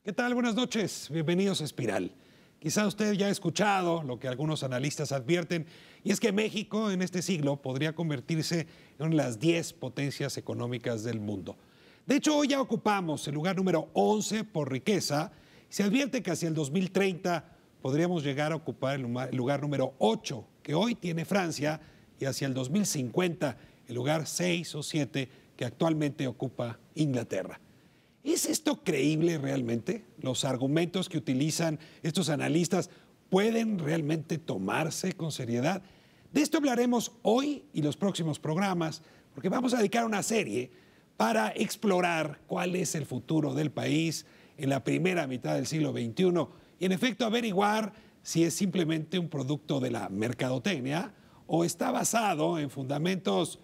¿Qué tal? Buenas noches. Bienvenidos a Espiral. Quizá usted ya ha escuchado lo que algunos analistas advierten, y es que México en este siglo podría convertirse en una de las 10 potencias económicas del mundo. De hecho, hoy ya ocupamos el lugar número 11 por riqueza, y se advierte que hacia el 2030 podríamos llegar a ocupar el lugar número 8, que hoy tiene Francia, y hacia el 2050 el lugar 6 o 7 que actualmente ocupa Inglaterra. ¿Es esto creíble realmente? ¿Los argumentos que utilizan estos analistas pueden realmente tomarse con seriedad? De esto hablaremos hoy y los próximos programas, porque vamos a dedicar una serie para explorar cuál es el futuro del país en la primera mitad del siglo XXI y en efecto averiguar si es simplemente un producto de la mercadotecnia o está basado en fundamentos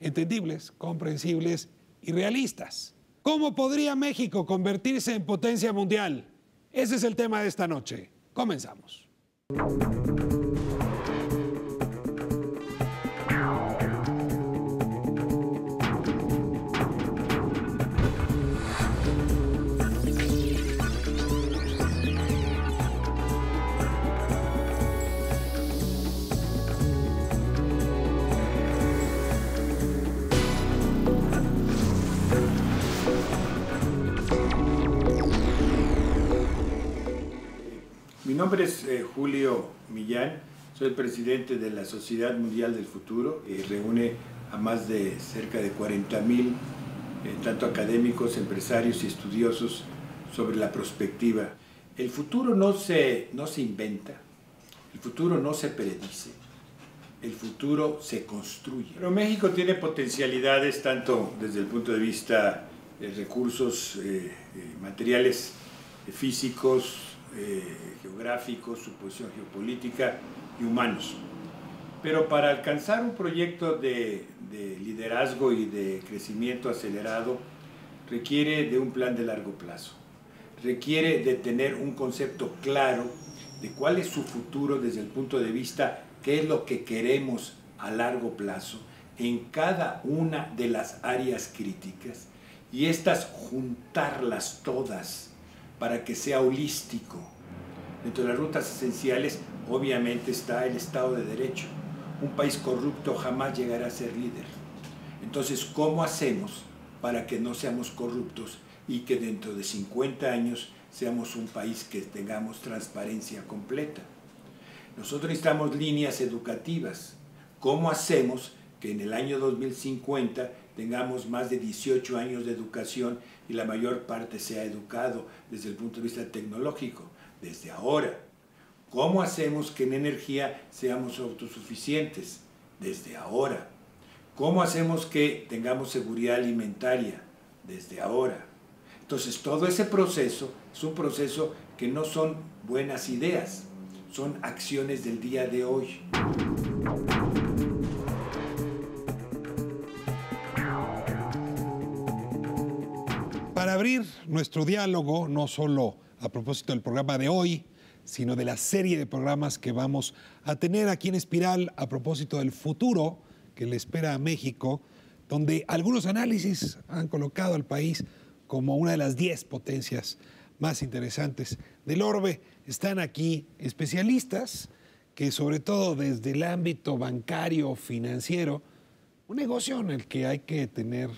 entendibles, comprensibles y realistas. ¿Cómo podría México convertirse en potencia mundial? Ese es el tema de esta noche. Comenzamos. Mi nombre es Julio Millán, soy el presidente de la Sociedad Mundial del Futuro, reúne a más de cerca de 40,000, tanto académicos, empresarios y estudiosos sobre la prospectiva. El futuro no se inventa, el futuro no se predice, el futuro se construye. Pero México tiene potencialidades tanto desde el punto de vista de recursos materiales, físicos, geográficos, su posición geopolítica y humanos. Pero para alcanzar un proyecto de liderazgo y de crecimiento acelerado requiere de un plan de largo plazo, requiere de tener un concepto claro de cuál es su futuro desde el punto de vista qué es lo que queremos a largo plazo en cada una de las áreas críticas y estas juntarlas todas para que sea holístico. Dentro de las rutas esenciales, obviamente, está el Estado de Derecho. Un país corrupto jamás llegará a ser líder. Entonces, ¿cómo hacemos para que no seamos corruptos y que dentro de 50 años seamos un país que tengamos transparencia completa? Nosotros necesitamos líneas educativas. ¿Cómo hacemos que en el año 2050 tengamos más de 18 años de educación y la mayor parte sea educado desde el punto de vista tecnológico? Desde ahora. ¿Cómo hacemos que en energía seamos autosuficientes? Desde ahora. ¿Cómo hacemos que tengamos seguridad alimentaria? Desde ahora. Entonces, todo ese proceso es un proceso que no son buenas ideas, son acciones del día de hoy. Para abrir nuestro diálogo, no solo a propósito del programa de hoy, sino de la serie de programas que vamos a tener aquí en Espiral a propósito del futuro que le espera a México, donde algunos análisis han colocado al país como una de las 10 potencias más interesantes del orbe. Están aquí especialistas que, sobre todo desde el ámbito bancario, financiero, un negocio en el que hay que tener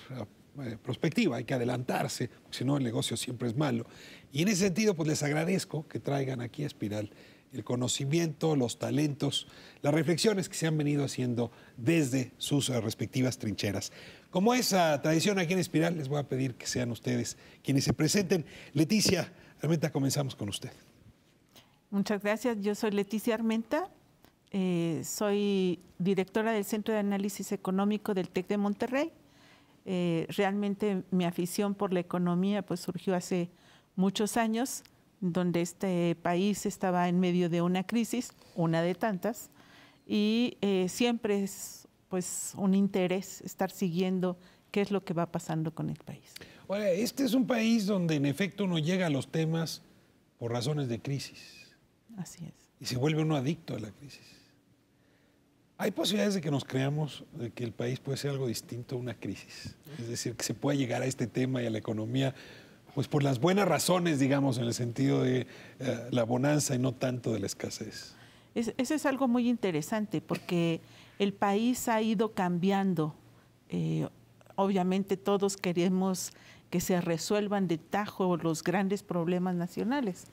prospectiva, hay que adelantarse, porque si no el negocio siempre es malo. Y en ese sentido, pues les agradezco que traigan aquí a Espiral el conocimiento, los talentos, las reflexiones que se han venido haciendo desde sus respectivas trincheras. Como es tradición aquí en Espiral, les voy a pedir que sean ustedes quienes se presenten. Leticia Armenta, comenzamos con usted. Muchas gracias. Yo soy Leticia Armenta, soy directora del Centro de Análisis Económico del TEC de Monterrey. Realmente mi afición por la economía pues surgió hace muchos años, donde este país estaba en medio de una crisis, una de tantas, y siempre es pues un interés estar siguiendo qué es lo que va pasando con el país. Bueno, este es un país donde en efecto uno llega a los temas por razones de crisis. Así es. Y se vuelve uno adicto a la crisis. ¿Hay posibilidades de que nos creamos de que el país puede ser algo distinto a una crisis? Es decir, que se pueda llegar a este tema y a la economía Pues por las buenas razones, digamos, en el sentido de la bonanza y no tanto de la escasez. Eso es algo muy interesante porque el país ha ido cambiando. Obviamente todos queremos que se resuelvan de tajo los grandes problemas nacionales.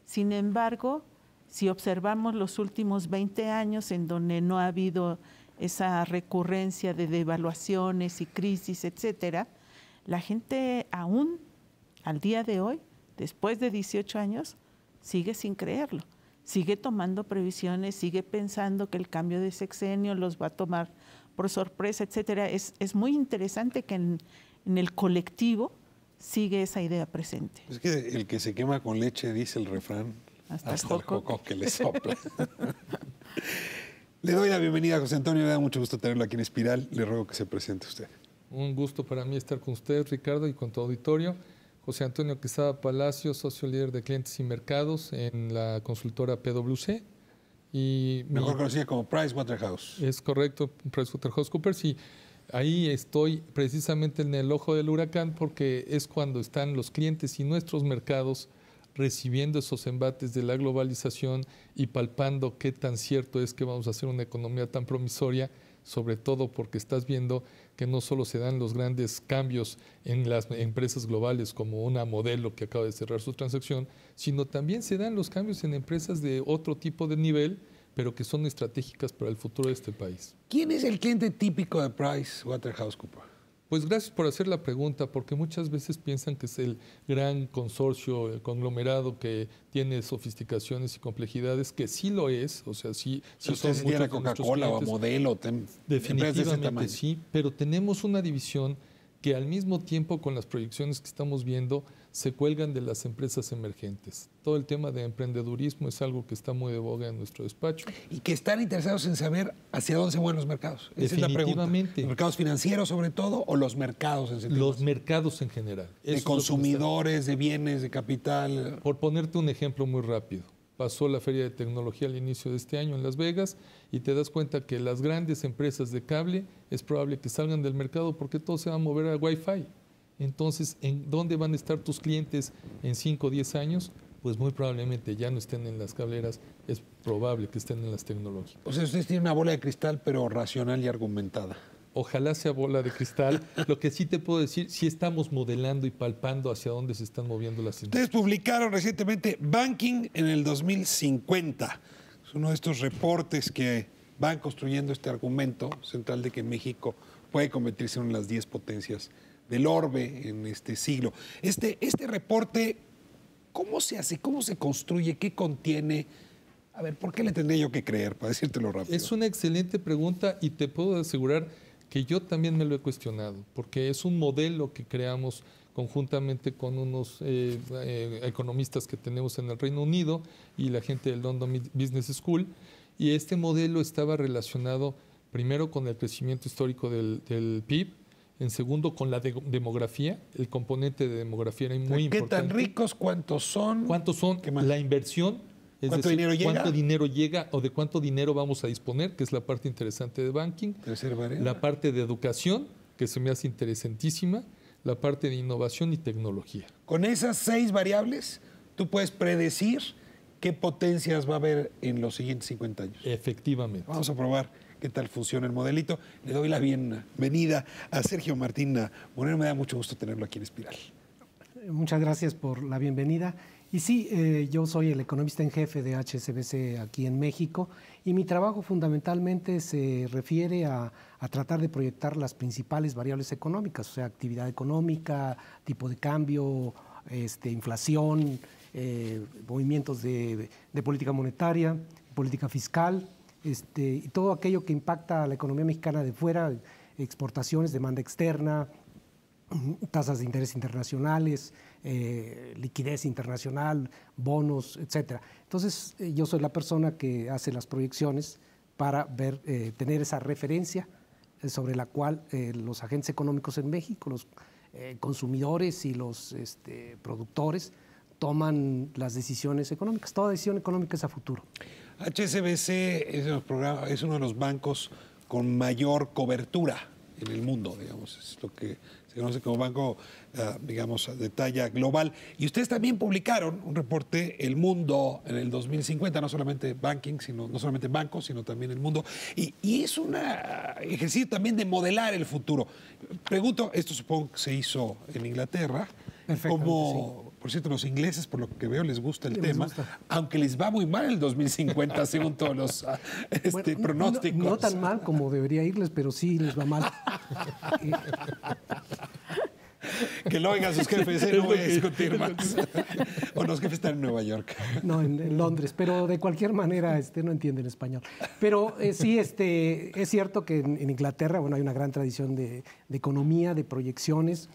Sin embargo, si observamos los últimos 20 años en donde no ha habido esa recurrencia de devaluaciones y crisis, etcétera, la gente aún al día de hoy, después de 18 años, sigue sin creerlo. Sigue tomando previsiones, sigue pensando que el cambio de sexenio los va a tomar por sorpresa, etcétera. Es muy interesante que en el colectivo sigue esa idea presente. Es que el que se quema con leche, dice el refrán, hasta el joco que le sopla. Le doy la bienvenida a José Antonio, me da mucho gusto tenerlo aquí en Espiral. Le ruego que se presente usted. Un gusto para mí estar con usted, Ricardo, y con tu auditorio. José Antonio Quesada Palacio, socio líder de clientes y mercados en la consultora PwC. Y mejor conocida como Pricewaterhouse. Es correcto, PricewaterhouseCoopers. Y ahí estoy precisamente en el ojo del huracán porque es cuando están los clientes y nuestros mercados recibiendo esos embates de la globalización y palpando qué tan cierto es que vamos a hacer una economía tan promisoria, sobre todo porque estás viendo que no solo se dan los grandes cambios en las empresas globales como una modelo que acaba de cerrar su transacción, sino también se dan los cambios en empresas de otro tipo de nivel, pero que son estratégicas para el futuro de este país. ¿Quién es el cliente típico de PricewaterhouseCoopers? Pues gracias por hacer la pregunta, porque muchas veces piensan que es el gran consorcio, el conglomerado que tiene sofisticaciones y complejidades, que sí lo es, o sea, sí son muchos de nuestros Coca-Cola o a Modelo. Definitivamente sí, pero tenemos una división que al mismo tiempo con las proyecciones que estamos viendo se cuelgan de las empresas emergentes. Todo el tema de emprendedurismo es algo que está muy de boga en nuestro despacho. Y que están interesados en saber hacia dónde se mueven los mercados. Esa es la pregunta. ¿Los mercados financieros sobre todo o los mercados en sentido? Los mercados en general. De consumidores, de bienes, de capital. Por ponerte un ejemplo muy rápido. Pasó la Feria de Tecnología al inicio de este año en Las Vegas y te das cuenta que las grandes empresas de cable es probable que salgan del mercado porque todo se va a mover a Wi-Fi. Entonces, ¿en dónde van a estar tus clientes en 5 o 10 años? Pues muy probablemente ya no estén en las cableras, es probable que estén en las tecnológicas. O sea, ustedes tienen una bola de cristal, pero racional y argumentada. Ojalá sea bola de cristal. Lo que sí te puedo decir, sí estamos modelando y palpando hacia dónde se están moviendo las industrias. Ustedes publicaron recientemente Banking en el 2050. Es uno de estos reportes que van construyendo este argumento central de que México puede convertirse en una de las 10 potencias del orbe en este siglo. Este reporte, ¿cómo se hace? ¿Cómo se construye? ¿Qué contiene? A ver, ¿por qué le tendría yo que creer? Para decírtelo rápido. Es una excelente pregunta y te puedo asegurar que yo también me lo he cuestionado, porque es un modelo que creamos conjuntamente con unos economistas que tenemos en el Reino Unido y la gente del London Business School, y este modelo estaba relacionado primero con el crecimiento histórico del PIB, en segundo con la demografía, el componente de demografía era muy importante. ¿Qué tan ricos? ¿Cuántos son? ¿Cuántos son? La inversión. Es ¿Cuánto decir, dinero llega? ¿Cuánto dinero llega o de cuánto dinero vamos a disponer? Que es la parte interesante de banking. Tercera variable. La parte de educación, que se me hace interesantísima. La parte de innovación y tecnología. Con esas 6 variables, tú puedes predecir qué potencias va a haber en los siguientes 50 años. Efectivamente. Vamos a probar qué tal funciona el modelito. Le doy la bienvenida a Sergio Martín Moreno. Me da mucho gusto tenerlo aquí en Espiral. Muchas gracias por la bienvenida. Y sí, yo soy el economista en jefe de HSBC aquí en México y mi trabajo fundamentalmente se refiere a tratar de proyectar las principales variables económicas, o sea, actividad económica, tipo de cambio, inflación, movimientos de política monetaria, política fiscal, y todo aquello que impacta a la economía mexicana de fuera, exportaciones, demanda externa, tasas de interés internacionales, liquidez internacional, bonos, etcétera. Entonces, yo soy la persona que hace las proyecciones para ver, tener esa referencia sobre la cual los agentes económicos en México, los consumidores y los productores toman las decisiones económicas. Toda decisión económica es a futuro. HSBC es uno de los bancos con mayor cobertura en el mundo, digamos, es lo que se conoce como banco, digamos, de talla global. Y ustedes también publicaron un reporte, El Mundo en el 2050, no solamente no solamente bancos, sino también el mundo. Y es un ejercicio también de modelar el futuro. Pregunto, esto supongo que se hizo en Inglaterra. Como, sí. Por cierto, los ingleses, por lo que veo, les gusta el tema, aunque les va muy mal el 2050, según todos los pronósticos. No tan mal como debería irles, pero sí les va mal. Que lo oigan sus jefes, no voy a discutir más. O los jefes están en Nueva York. No, en Londres, pero de cualquier manera no entienden español. Pero sí, es cierto que en Inglaterra, bueno, hay una gran tradición de economía, de proyecciones.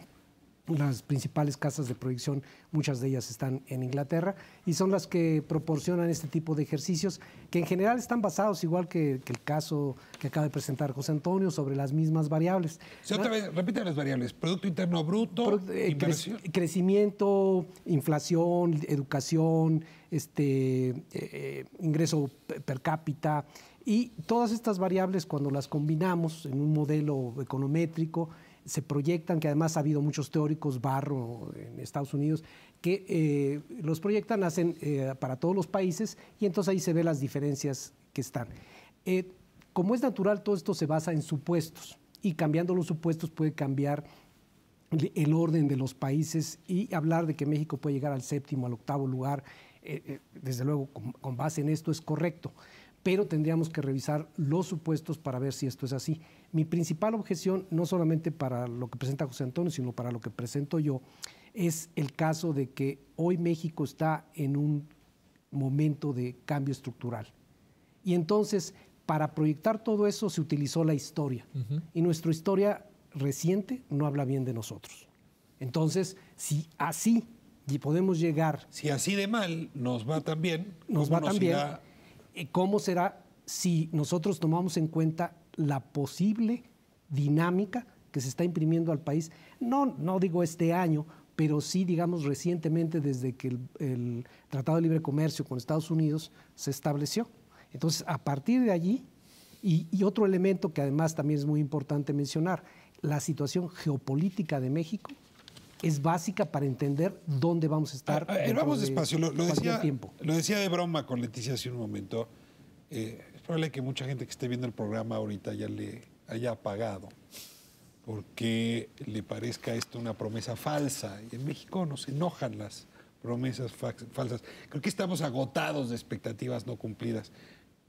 Las principales casas de proyección, muchas de ellas están en Inglaterra y son las que proporcionan este tipo de ejercicios que en general están basados, igual que el caso que acaba de presentar José Antonio, sobre las mismas variables. Sí, otra vez, repite las variables. Producto Interno Bruto, inversión. Crecimiento, inflación, educación, ingreso per cápita. Y todas estas variables, cuando las combinamos en un modelo econométrico, se proyectan, que además ha habido muchos teóricos, Barro en Estados Unidos, que los proyectan, hacen para todos los países y entonces ahí se ven las diferencias que están. Como es natural, todo esto se basa en supuestos y cambiando los supuestos puede cambiar el orden de los países y hablar de que México puede llegar al 7º, al 8º lugar, desde luego con base en esto es correcto. Pero tendríamos que revisar los supuestos para ver si esto es así. Mi principal objeción, no solamente para lo que presenta José Antonio, sino para lo que presento yo, es el caso de que hoy México está en un momento de cambio estructural. Y entonces, para proyectar todo eso se utilizó la historia. Y nuestra historia reciente no habla bien de nosotros. Entonces, si así podemos llegar... Si así de mal nos va tan bien, nos va tan bien. ¿Cómo será si nosotros tomamos en cuenta la posible dinámica que se está imprimiendo al país? No digo este año, pero sí, digamos, recientemente desde que el Tratado de Libre Comercio con Estados Unidos se estableció. Entonces, a partir de allí, y otro elemento que además también es muy importante mencionar, la situación geopolítica de México es básica para entender dónde vamos a estar. Vamos despacio, lo decía de broma con Leticia hace un momento. Es probable que mucha gente que esté viendo el programa ahorita ya le haya apagado, porque le parezca esto una promesa falsa. Y en México nos enojan las promesas falsas. Creo que estamos agotados de expectativas no cumplidas.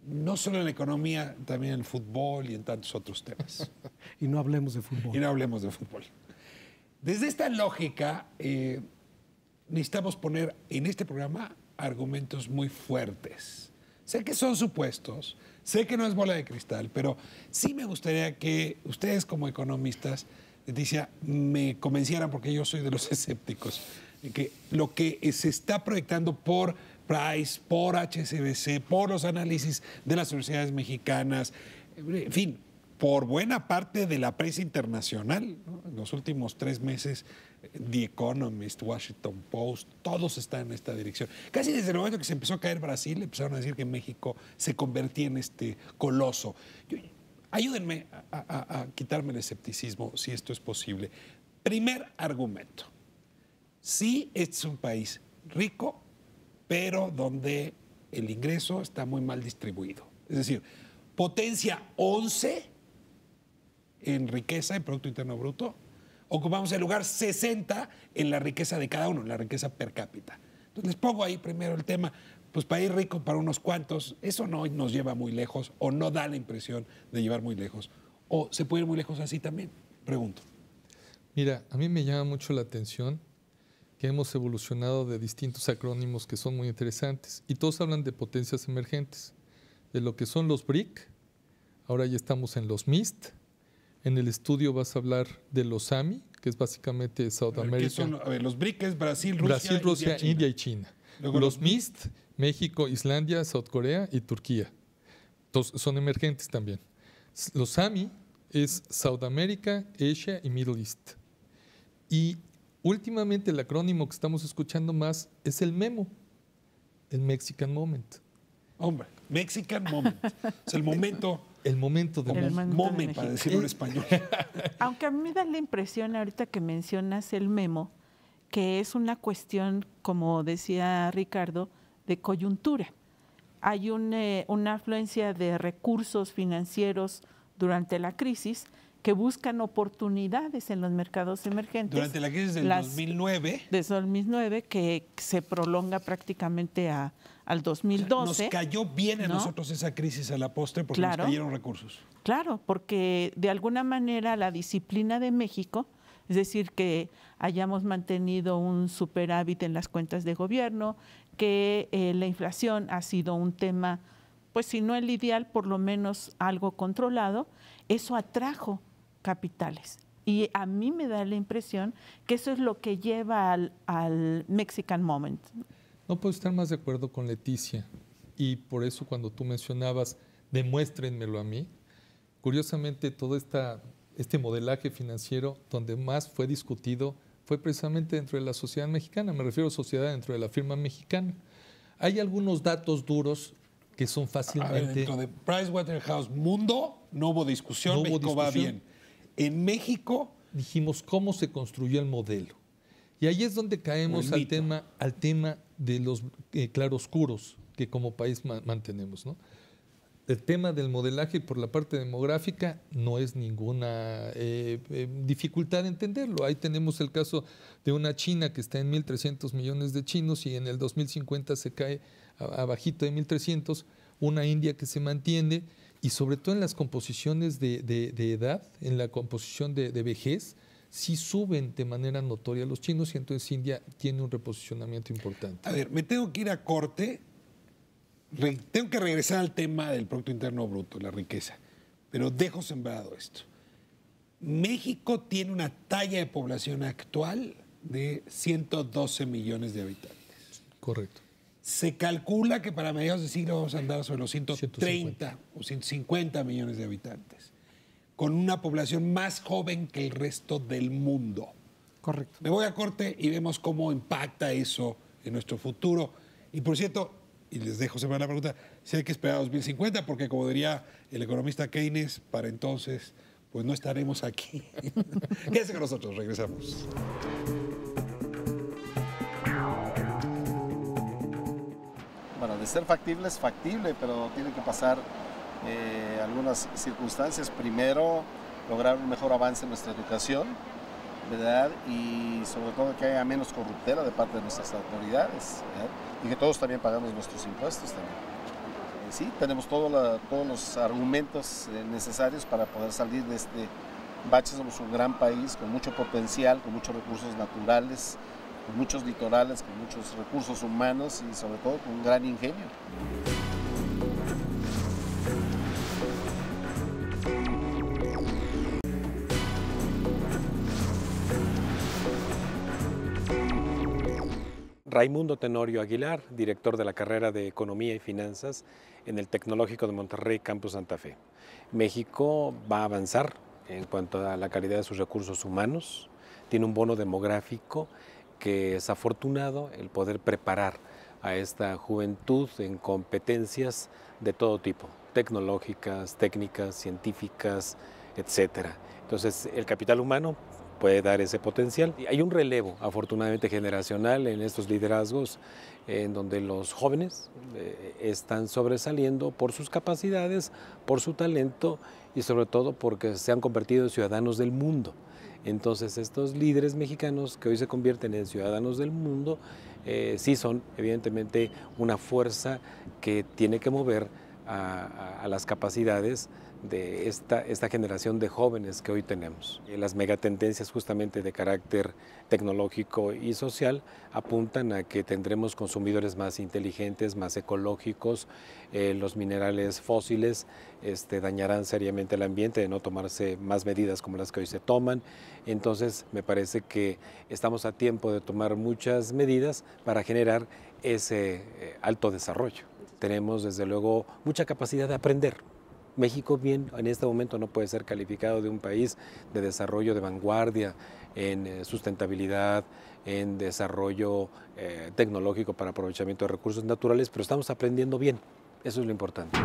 No solo en la economía, también en el fútbol y en tantos otros temas. Y no hablemos de fútbol. Y no hablemos de fútbol. Desde esta lógica, necesitamos poner en este programa argumentos muy fuertes. Sé que son supuestos, sé que no es bola de cristal, pero sí me gustaría que ustedes como economistas, Leticia, me convencieran, porque yo soy de los escépticos, de que lo que se está proyectando por Price, por HSBC, por los análisis de las universidades mexicanas, en fin, por buena parte de la prensa internacional, ¿no? En los últimos 3 meses, The Economist, Washington Post, todos están en esta dirección. Casi desde el momento que se empezó a caer Brasil, empezaron a decir que México se convertía en este coloso. Ayúdenme a quitarme el escepticismo, si esto es posible. Primer argumento. Sí, este es un país rico, pero donde el ingreso está muy mal distribuido. Es decir, potencia 11 en riqueza, en Producto Interno Bruto, ocupamos el lugar 60 en la riqueza de cada uno, en la riqueza per cápita. Entonces les pongo ahí primero el tema, pues país rico para unos cuantos, eso no nos lleva muy lejos o no da la impresión de llevar muy lejos. ¿O se puede ir muy lejos así también? Pregunto. Mira, a mí me llama mucho la atención que hemos evolucionado de distintos acrónimos que son muy interesantes y todos hablan de potencias emergentes, de lo que son los BRIC, ahora ya estamos en los MIST. En el estudio vas a hablar de los AMI, que es básicamente South America. Los BRIC es Brasil, Rusia, India y China. Luego los MIST, México, Islandia, South Corea y Turquía. Entonces, son emergentes también. Los AMI es South America, Asia y Middle East. Y últimamente el acrónimo que estamos escuchando más es el MEMO, el Mexican Moment. Hombre, Mexican Moment. Es el momento El momento de El México. momento de Mome, México. para decirlo en español. Aunque a mí me da la impresión, ahorita que mencionas el memo, que es una cuestión, como decía Ricardo, de coyuntura. Hay una afluencia de recursos financieros durante la crisis que buscan oportunidades en los mercados emergentes. Durante la crisis del 2009. Desde 2009, que se prolonga prácticamente al 2012. Nos cayó bien a ¿no? nosotros esa crisis a la postre porque Claro. nos cayeron recursos. Claro, porque de alguna manera la disciplina de México, es decir, que hayamos mantenido un superávit en las cuentas de gobierno, que la inflación ha sido un tema, pues si no el ideal, por lo menos algo controlado, eso atrajo capitales. Y a mí me da la impresión que eso es lo que lleva al Mexican Moment. No puedo estar más de acuerdo con Leticia. Y por eso cuando tú mencionabas, demuéstrenmelo a mí, curiosamente todo este modelaje financiero donde más fue discutido fue precisamente dentro de la sociedad mexicana, me refiero a sociedad dentro de la firma mexicana. Hay algunos datos duros que son A ver, fácilmente... dentro de Pricewaterhouse Mundo no hubo discusión, No hubo México va discusión. bien. En México, Dijimos cómo se construyó el modelo. Y ahí es donde caemos El mito. al tema de los claroscuros que como país mantenemos, ¿no? El tema del modelaje por la parte demográfica no es ninguna dificultad de entenderlo. Ahí tenemos el caso de una China que está en 1.300 millones de chinos y en el 2050 se cae abajito de 1.300, una India que se mantiene y sobre todo en las composiciones de edad, en la composición de vejez, sí suben de manera notoria los chinos y entonces India tiene un reposicionamiento importante. a ver, me tengo que ir a corte. Tengo que regresar al tema del Producto Interno Bruto, la riqueza, pero dejo sembrado esto. México tiene una talla de población actual de 112 millones de habitantes. Correcto. Se calcula que para mediados de siglo vamos a andar sobre los 130 o 150 millones de habitantes, con una población más joven que el resto del mundo. Correcto. Me voy a corte y vemos cómo impacta eso en nuestro futuro. Y por cierto, y les dejo sembrar la pregunta, si hay que esperar a 2050, porque como diría el economista Keynes, para entonces pues no estaremos aquí. Quédense con nosotros, regresamos. Bueno, de ser factible es factible, pero tiene que pasar algunas circunstancias. Primero, lograr un mejor avance en nuestra educación, ¿verdad? Y sobre todo que haya menos corruptela de parte de nuestras autoridades, ¿verdad? Y que todos también pagamos nuestros impuestos también. Sí, tenemos todos los argumentos necesarios para poder salir de este bache. Somos un gran país con mucho potencial, con muchos recursos naturales, con muchos litorales, con muchos recursos humanos y sobre todo con un gran ingenio. Raimundo Tenorio Aguilar, director de la carrera de Economía y Finanzas en el Tecnológico de Monterrey, Campus Santa Fe. México va a avanzar en cuanto a la calidad de sus recursos humanos, tiene un bono demográfico que es afortunado el poder preparar a esta juventud en competencias de todo tipo, tecnológicas, técnicas, científicas, etcétera. Entonces, el capital humano puede dar ese potencial. Y hay un relevo, afortunadamente, generacional en estos liderazgos, en donde los jóvenes están sobresaliendo por sus capacidades, por su talento y sobre todo porque se han convertido en ciudadanos del mundo. Entonces, estos líderes mexicanos que hoy se convierten en ciudadanos del mundo, sí son evidentemente una fuerza que tiene que mover a las capacidades de esta generación de jóvenes que hoy tenemos. Las megatendencias justamente de carácter tecnológico y social apuntan a que tendremos consumidores más inteligentes, más ecológicos, los minerales fósiles dañarán seriamente el ambiente de no tomarse más medidas como las que hoy se toman. Entonces me parece que estamos a tiempo de tomar muchas medidas para generar ese alto desarrollo. Tenemos desde luego mucha capacidad de aprender. México bien en este momento no puede ser calificado de un país de desarrollo de vanguardia en sustentabilidad, en desarrollo tecnológico para aprovechamiento de recursos naturales, pero estamos aprendiendo bien, eso es lo importante.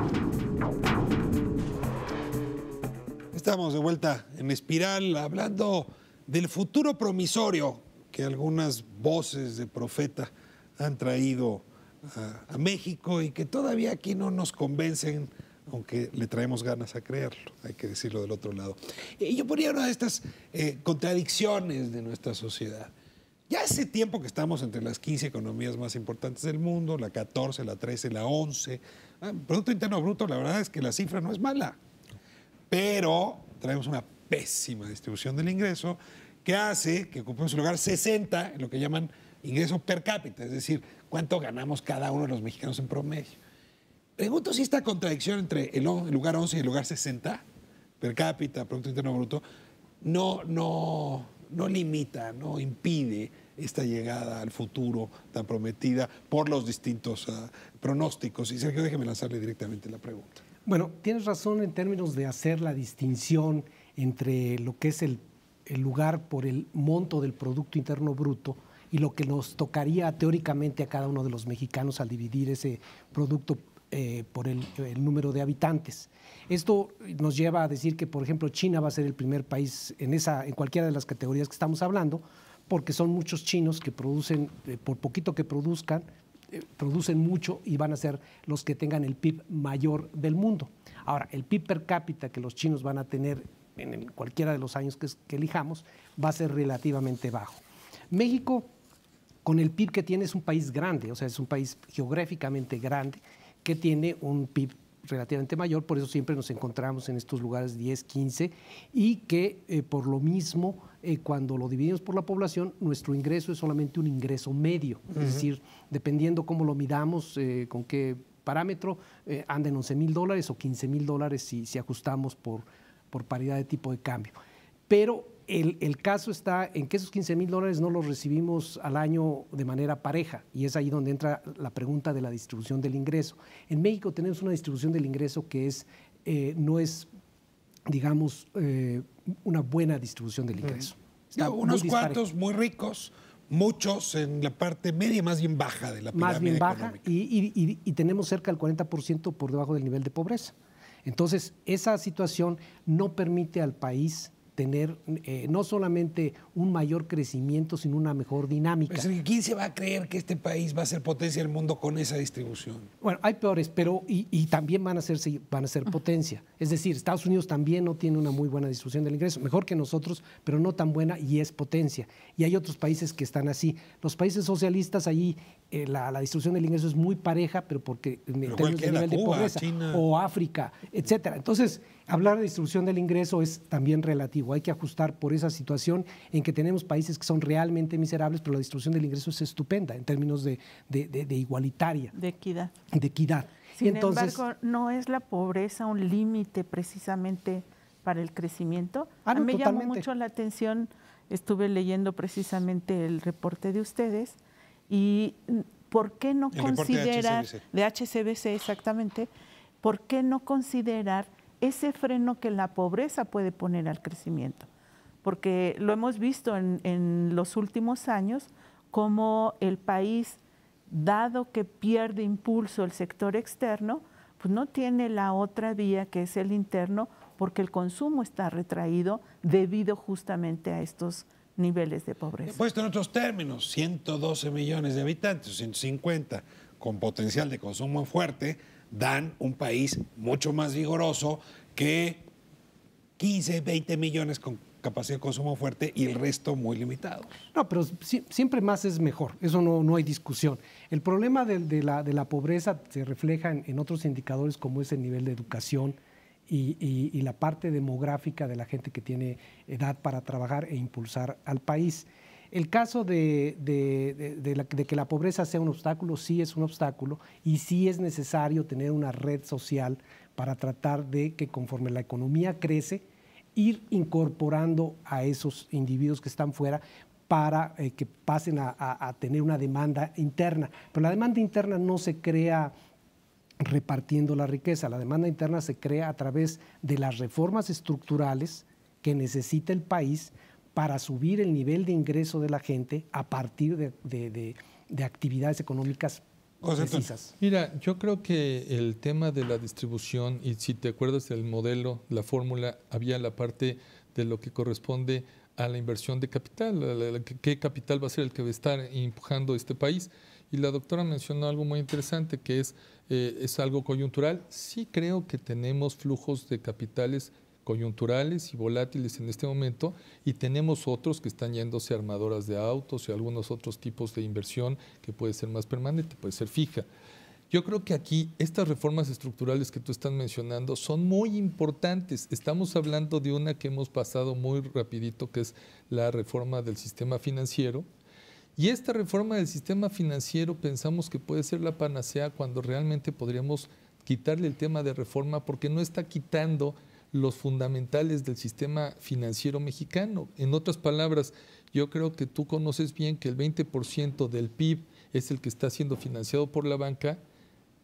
Estamos de vuelta en Espiral hablando del futuro promisorio que algunas voces de profeta han traído a México y que todavía aquí no nos convencen, aunque le traemos ganas a creerlo, hay que decirlo del otro lado. Y yo ponía una de estas contradicciones de nuestra sociedad. Ya hace tiempo que estamos entre las 15 economías más importantes del mundo, la 14, la 13, la 11. Producto Interno Bruto, la verdad es que la cifra no es mala, pero traemos una pésima distribución del ingreso que hace que ocupemos el lugar 60 en lo que llaman ingreso per cápita, es decir, cuánto ganamos cada uno de los mexicanos en promedio. Pregunto si esta contradicción entre el lugar 11 y el lugar 60 per cápita, Producto Interno Bruto, no limita, no impide esta llegada al futuro tan prometida por los distintos pronósticos. Y Sergio, déjeme lanzarle directamente la pregunta. Bueno, tienes razón en términos de hacer la distinción entre lo que es el lugar por el monto del Producto Interno Bruto y lo que nos tocaría teóricamente a cada uno de los mexicanos al dividir ese producto por el número de habitantes. Esto nos lleva a decir que, por ejemplo, China va a ser el primer país en cualquiera de las categorías que estamos hablando, porque son muchos chinos que producen, por poquito que produzcan, producen mucho y van a ser los que tengan el PIB mayor del mundo. Ahora, el PIB per cápita que los chinos van a tener en cualquiera de los años que elijamos va a ser relativamente bajo. México, con el PIB que tiene, es un país grande, o sea, es un país geográficamente grande que tiene un PIB relativamente mayor, por eso siempre nos encontramos en estos lugares 10, 15 y que por lo mismo cuando lo dividimos por la población nuestro ingreso es solamente un ingreso medio, es decir, dependiendo cómo lo midamos, con qué parámetro, anda en $11,000 o $15,000 si ajustamos por paridad de tipo de cambio. Pero el caso está en que esos $15,000 no los recibimos al año de manera pareja y es ahí donde entra la pregunta de la distribución del ingreso. En México tenemos una distribución del ingreso que no es, digamos, una buena distribución del ingreso. Unos cuantos muy ricos, muchos en la parte media, más bien baja de la pirámide más bien baja económica. y tenemos cerca del 40% por debajo del nivel de pobreza. Entonces, esa situación no permite al país tener no solamente un mayor crecimiento, sino una mejor dinámica. Pero ¿quién se va a creer que este país va a ser potencia del mundo con esa distribución? Bueno, hay peores, pero y también van a ser potencia. Es decir, Estados Unidos también no tiene una muy buena distribución del ingreso, mejor que nosotros, pero no tan buena y es potencia. Y hay otros países que están así. Los países socialistas, allí la distribución del ingreso es muy pareja, pero porque en términos de nivel de pobreza, China, o África, etcétera. Entonces, hablar de distribución del ingreso es también relativo. Hay que ajustar por esa situación en que tenemos países que son realmente miserables, pero la distribución del ingreso es estupenda en términos de igualitaria. De equidad. De equidad. Sin embargo, ¿no es la pobreza un límite precisamente para el crecimiento? No, me totalmente. llamó mucho la atención, estuve leyendo precisamente el reporte de ustedes y ¿por qué no considerar, de HSBC exactamente, por qué no considerar ese freno que la pobreza puede poner al crecimiento? Porque lo hemos visto en los últimos años, como el país, dado que pierde impulso el sector externo, pues no tiene la otra vía que es el interno, porque el consumo está retraído debido justamente a estos niveles de pobreza. Puesto en otros términos, 112 millones de habitantes, 150, con potencial de consumo fuerte, dan un país mucho más vigoroso que 15, 20 millones con capacidad de consumo fuerte y el resto muy limitado. No, pero siempre más es mejor, eso no hay discusión. El problema de la pobreza se refleja en otros indicadores como es el nivel de educación y la parte demográfica de la gente que tiene edad para trabajar e impulsar al país. El caso de que la pobreza sea un obstáculo, sí es un obstáculo y sí es necesario tener una red social para tratar de que conforme la economía crece, ir incorporando a esos individuos que están fuera para que pasen a tener una demanda interna. Pero la demanda interna no se crea repartiendo la riqueza, la demanda interna se crea a través de las reformas estructurales que necesita el país para subir el nivel de ingreso de la gente a partir de actividades económicas precisas. Mira, yo creo que el tema de la distribución, y si te acuerdas del modelo, la fórmula, había la parte de lo que corresponde a la inversión de capital, qué capital va a ser el que va a estar empujando este país. Y la doctora mencionó algo muy interesante, que es algo coyuntural. Sí creo que tenemos flujos de capitales coyunturales y volátiles en este momento, y tenemos otros que están yéndose a armadoras de autos y algunos otros tipos de inversión que puede ser más permanente, puede ser fija. Yo creo que aquí estas reformas estructurales que tú estás mencionando son muy importantes. Estamos hablando de una que hemos pasado muy rapidito, que es la reforma del sistema financiero. Y esta reforma del sistema financiero pensamos que puede ser la panacea cuando realmente podríamos quitarle el tema de reforma, porque no está quitando los fundamentales del sistema financiero mexicano. En otras palabras, yo creo que tú conoces bien que el 20% del PIB es el que está siendo financiado por la banca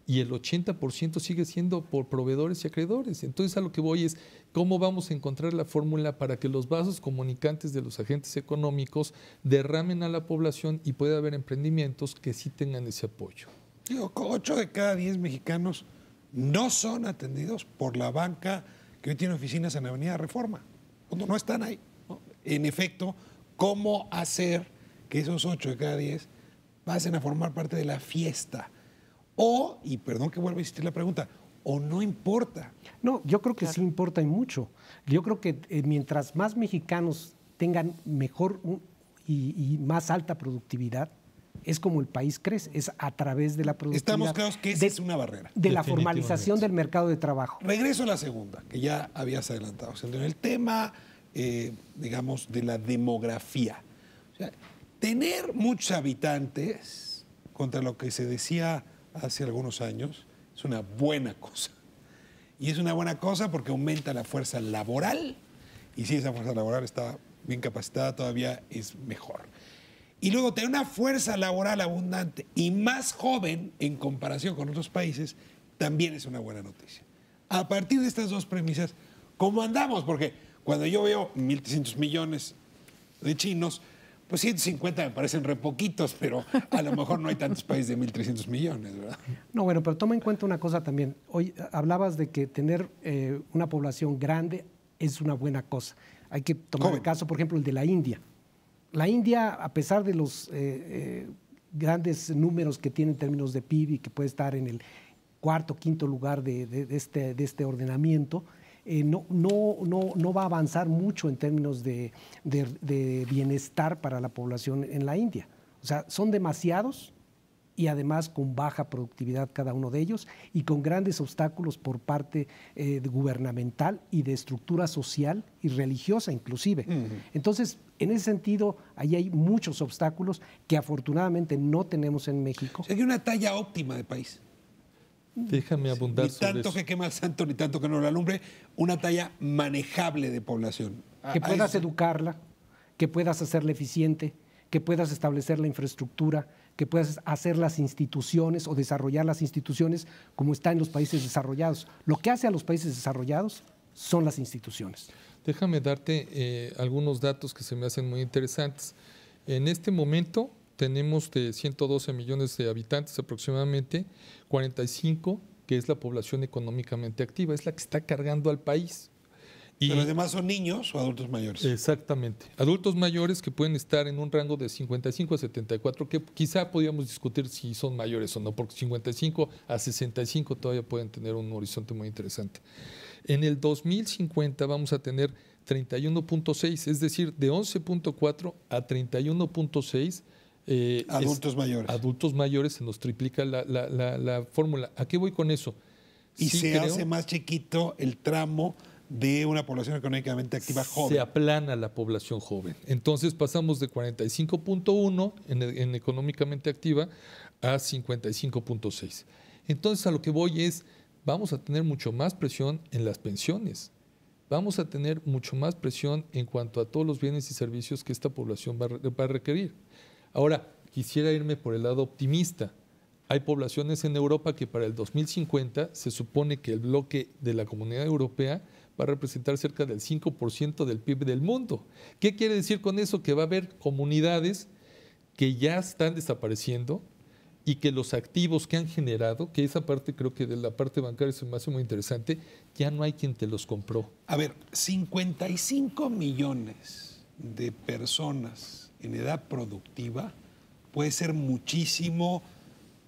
y el 80% sigue siendo por proveedores y acreedores. Entonces, a lo que voy es cómo vamos a encontrar la fórmula para que los vasos comunicantes de los agentes económicos derramen a la población y pueda haber emprendimientos que sí tengan ese apoyo. Digo, 8 de cada 10 mexicanos no son atendidos por la banca que hoy tiene oficinas en Avenida Reforma. No están ahí, ¿no? En efecto, ¿cómo hacer que esos 8 de cada 10 pasen a formar parte de la fiesta? O, y perdón que vuelva a insistir la pregunta, o no importa. No, yo creo que sí importa y mucho. Yo creo que mientras más mexicanos tengan mejor y más alta productividad, es como el país crece, es a través de la productividad. Estamos claros que esa es una barrera. De la formalización del mercado de trabajo. Regreso a la segunda, que ya habías adelantado. O sea, en el tema, digamos, de la demografía. O sea, tener muchos habitantes, contra lo que se decía hace algunos años, es una buena cosa. Y es una buena cosa porque aumenta la fuerza laboral. Y si esa fuerza laboral está bien capacitada, todavía es mejor. Y luego tener una fuerza laboral abundante y más joven en comparación con otros países, también es una buena noticia. A partir de estas dos premisas, ¿cómo andamos? Porque cuando yo veo 1.300 millones de chinos, pues 150 me parecen re poquitos, pero a lo mejor no hay tantos países de 1.300 millones, ¿verdad? No, bueno, pero toma en cuenta una cosa también. Hoy hablabas de que tener una población grande es una buena cosa. Hay que tomar el caso, por ejemplo, el de la India. La India, a pesar de los grandes números que tiene en términos de PIB y que puede estar en el cuarto, quinto lugar de este ordenamiento, no va a avanzar mucho en términos de bienestar para la población en la India. O sea, son demasiados y además con baja productividad cada uno de ellos y con grandes obstáculos por parte gubernamental y de estructura social y religiosa inclusive. Entonces, en ese sentido, ahí hay muchos obstáculos que afortunadamente no tenemos en México. O sea, hay una talla óptima de país. Déjame abundar sobre eso. Ni tanto que quema el santo, ni tanto que no lo alumbre, una talla manejable de población. Que puedas educarla, que puedas hacerla eficiente, que puedas establecer la infraestructura, que puedas hacer las instituciones o desarrollar las instituciones como está en los países desarrollados. Lo que hace a los países desarrollados son las instituciones. Déjame darte algunos datos que se me hacen muy interesantes. En este momento tenemos de 112 millones de habitantes aproximadamente, 45 que es la población económicamente activa, es la que está cargando al país. Y los demás son niños o adultos mayores. Exactamente. Adultos mayores que pueden estar en un rango de 55 a 74, que quizá podríamos discutir si son mayores o no, porque 55 a 65 todavía pueden tener un horizonte muy interesante. En el 2050 vamos a tener 31.6, es decir, de 11.4 a 31.6. Adultos mayores. Adultos mayores, se nos triplica la fórmula. ¿A qué voy con eso? Y sí, se hace más chiquito el tramo de una población económicamente activa joven. Se aplana la población joven. Entonces pasamos de 45.1 en económicamente activa a 55.6. Entonces a lo que voy es, vamos a tener mucho más presión en las pensiones. Vamos a tener mucho más presión en cuanto a todos los bienes y servicios que esta población va a requerir. Ahora, quisiera irme por el lado optimista. Hay poblaciones en Europa que para el 2050 se supone que el bloque de la Comunidad Europea va a representar cerca del 5% del PIB del mundo. ¿Qué quiere decir con eso? Que va a haber comunidades que ya están desapareciendo y que los activos que han generado, que esa parte creo que de la parte bancaria se me hace muy interesante, ya no hay quien te los compró. A ver, 55 millones de personas en edad productiva puede ser muchísimo,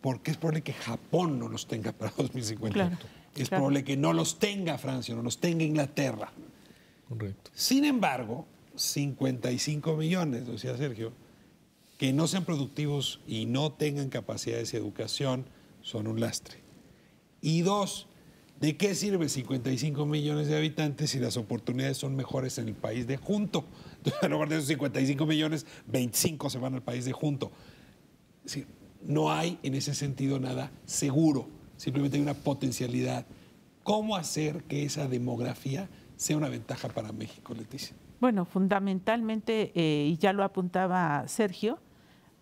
porque es probable que Japón no los tenga para 2050. Claro, es claro. probable que no los tenga Francia, no los tenga Inglaterra. Correcto. Sin embargo, 55 millones, decía Sergio, que no sean productivos y no tengan capacidades de educación son un lastre. Y dos, ¿de qué sirve 55 millones de habitantes si las oportunidades son mejores en el país de junto? Entonces, en lugar de esos 55 millones, 25 se van al país de junto. Es decir, no hay en ese sentido nada seguro, simplemente hay una potencialidad. ¿Cómo hacer que esa demografía sea una ventaja para México, Leticia? Bueno, fundamentalmente, y ya lo apuntaba Sergio,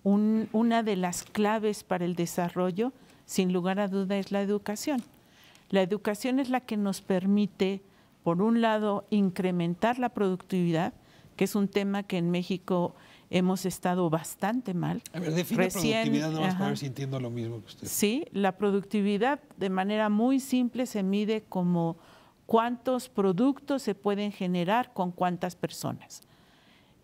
una de las claves para el desarrollo, sin lugar a duda, es la educación. La educación es la que nos permite, por un lado, incrementar la productividad, que es un tema que en México hemos estado bastante mal. A ver, define productividad nomás para ver si entiendo lo mismo que usted. Sí, la productividad de manera muy simple se mide como cuántos productos se pueden generar con cuántas personas.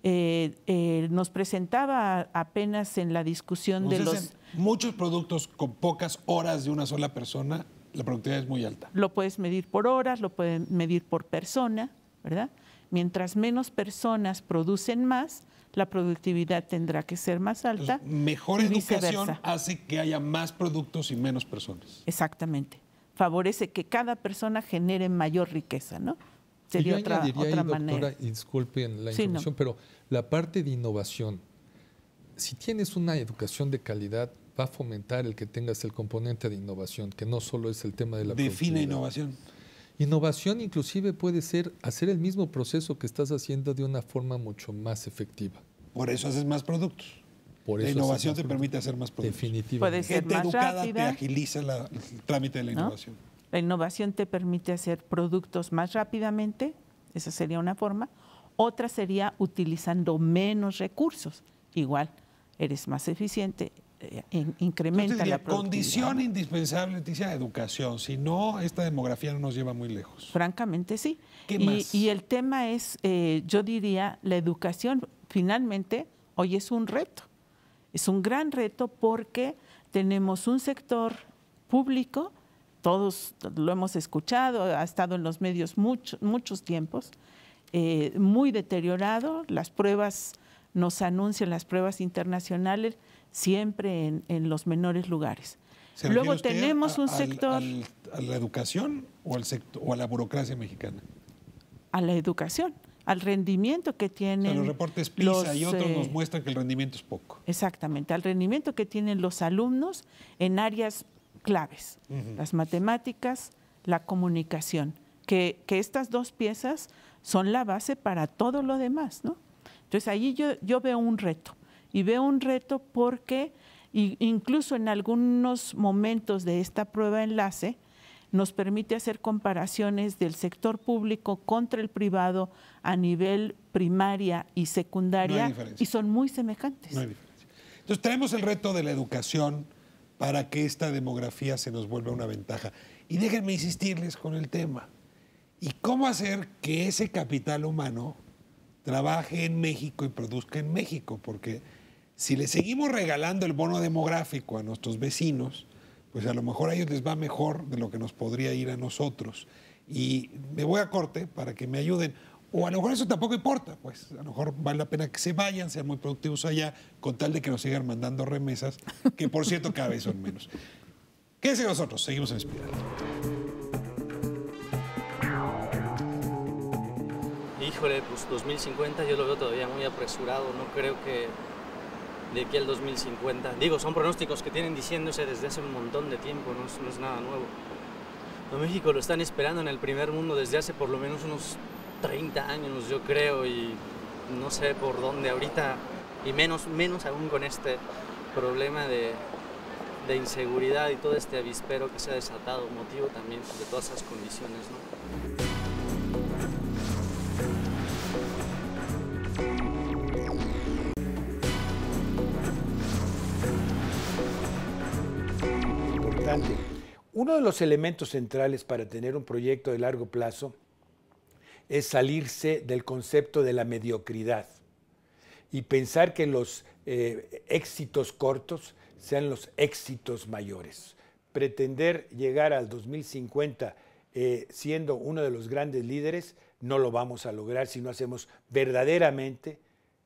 Nos presentaba apenas en la discusión de los... Muchos productos con pocas horas de una sola persona, la productividad es muy alta. Lo puedes medir por horas, lo puedes medir por persona, ¿verdad? Mientras menos personas producen más, la productividad tendrá que ser más alta. Entonces, mejor y educación viceversa. hace que haya más productos y menos personas. Exactamente. Favorece que cada persona genere mayor riqueza, ¿no? Sería y yo añadiría otra ahí, manera. doctora, y disculpen la Sí, información, pero la parte de innovación, si tienes una educación de calidad, va a fomentar el que tengas el componente de innovación, que no solo es el tema de la Define productividad. innovación. Innovación inclusive puede ser hacer el mismo proceso que estás haciendo de una forma mucho más efectiva. Por eso haces más productos. Por La eso innovación haces te más permite hacer más productos. Definitivamente. Puede ser Gente más educada rápida, te agiliza el trámite de la ¿no? innovación. La innovación te permite hacer productos más rápidamente, esa sería una forma. Otra sería utilizando menos recursos. Igual, eres más eficiente, incrementa Entonces, la diría, productividad. condición indispensable, Leticia, educación. Si no, esta demografía no nos lleva muy lejos. Francamente, sí. ¿Qué más? Y el tema es, yo diría, la educación finalmente hoy es un reto. Es un gran reto porque tenemos un sector público, todos lo hemos escuchado, ha estado en los medios muchos tiempos, muy deteriorado. Las pruebas nos anuncian, las pruebas internacionales, siempre en los menores lugares. ¿Se Luego refiere usted tenemos un sector... ¿A la educación o o a la burocracia mexicana? A la educación, al rendimiento que O sea, tienen los reportes PISA y otros los, nos muestran que el rendimiento es poco. Exactamente, al rendimiento que tienen los alumnos en áreas claves, las matemáticas, la comunicación, que estas dos piezas son la base para todo lo demás, ¿no? Entonces ahí yo veo un reto, y veo un reto porque incluso en algunos momentos de esta prueba enlace nos permite hacer comparaciones del sector público contra el privado a nivel primaria y secundaria, No hay diferencia. y son muy semejantes. No hay diferencia. Entonces tenemos el reto de la educación para que esta demografía se nos vuelva una ventaja. Y déjenme insistirles con el tema. ¿Y cómo hacer que ese capital humano trabaje en México y produzca en México? Porque si le seguimos regalando el bono demográfico a nuestros vecinos, pues a lo mejor a ellos les va mejor de lo que nos podría ir a nosotros. Y me voy a corte para que me ayuden. O a lo mejor eso tampoco importa, pues a lo mejor vale la pena que se vayan, sean muy productivos allá, con tal de que nos sigan mandando remesas, que por cierto cada vez son menos. Quédense con nosotros, seguimos en Espiral. Híjole, pues 2050 yo lo veo todavía muy apresurado, no creo que de aquí al 2050, digo, son pronósticos que tienen diciéndose desde hace un montón de tiempo, no es nada nuevo. En México lo están esperando en el primer mundo desde hace por lo menos unos 30 años, yo creo, y no sé por dónde ahorita, y menos aún con este problema de inseguridad y todo este avispero que se ha desatado, motivo también de todas esas condiciones, ¿no? interesante. Uno de los elementos centrales para tener un proyecto de largo plazo es salirse del concepto de la mediocridad y pensar que los éxitos cortos sean los éxitos mayores. Pretender llegar al 2050 siendo uno de los grandes líderes, no lo vamos a lograr si no hacemos verdaderamente